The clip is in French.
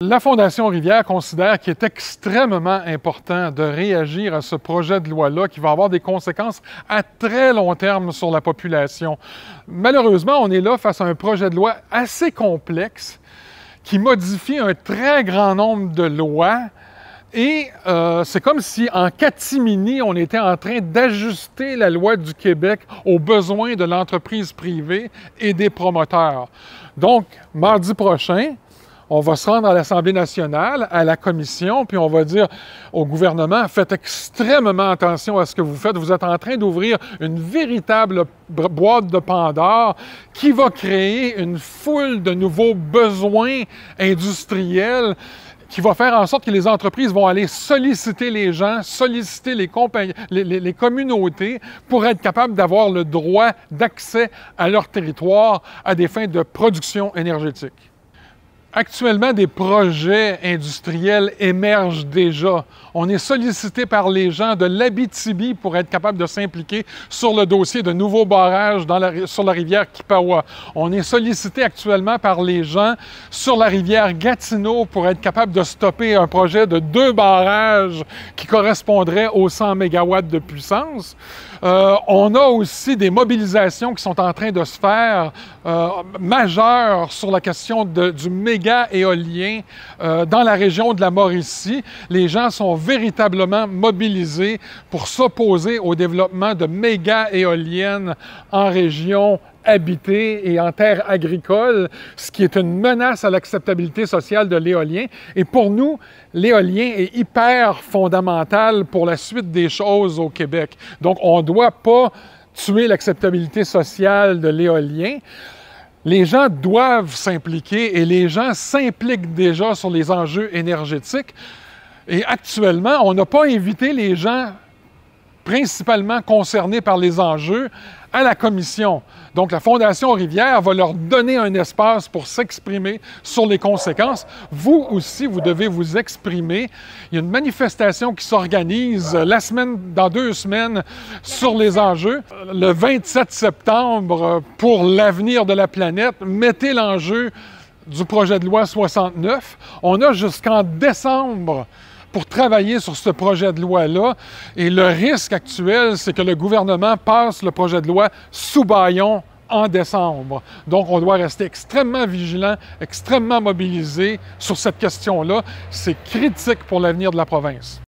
La Fondation Rivière considère qu'il est extrêmement important de réagir à ce projet de loi-là qui va avoir des conséquences à très long terme sur la population. Malheureusement, on est là face à un projet de loi assez complexe qui modifie un très grand nombre de lois et c'est comme si en catimini, on était en train d'ajuster la loi du Québec aux besoins de l'entreprise privée et des promoteurs. Donc, mardi prochain, on va se rendre à l'Assemblée nationale, à la commission, puis on va dire au gouvernement, faites extrêmement attention à ce que vous faites. Vous êtes en train d'ouvrir une véritable boîte de Pandore qui va créer une foule de nouveaux besoins industriels qui va faire en sorte que les entreprises vont aller solliciter les gens, solliciter les communautés pour être capables d'avoir le droit d'accès à leur territoire à des fins de production énergétique. Actuellement, des projets industriels émergent déjà. On est sollicité par les gens de l'Abitibi pour être capable de s'impliquer sur le dossier de nouveaux barrages sur la rivière Kippawa. On est sollicité actuellement par les gens sur la rivière Gatineau pour être capable de stopper un projet de 2 barrages qui correspondraient aux 100 MW de puissance. On a aussi des mobilisations qui sont en train de se faire majeures sur la question du méga éolien dans la région de la Mauricie. Les gens sont véritablement mobilisés pour s'opposer au développement de méga éoliennes en région habitée et en terre agricole, ce qui est une menace à l'acceptabilité sociale de l'éolien. Et pour nous, l'éolien est hyper fondamental pour la suite des choses au Québec. Donc, on ne doit pas tuer l'acceptabilité sociale de l'éolien. Les gens doivent s'impliquer et les gens s'impliquent déjà sur les enjeux énergétiques. Et actuellement, on n'a pas invité les gens principalement concernés par les enjeux à la commission. Donc, la Fondation Rivière va leur donner un espace pour s'exprimer sur les conséquences. Vous aussi, vous devez vous exprimer. Il y a une manifestation qui s'organise dans 2 semaines sur les enjeux. Le 27 septembre, pour l'avenir de la planète, mettez l'enjeu du projet de loi 69. On a jusqu'en décembre pour travailler sur ce projet de loi-là. Et le risque actuel, c'est que le gouvernement passe le projet de loi sous bâillon en décembre. Donc, on doit rester extrêmement vigilant, extrêmement mobilisé sur cette question-là. C'est critique pour l'avenir de la province.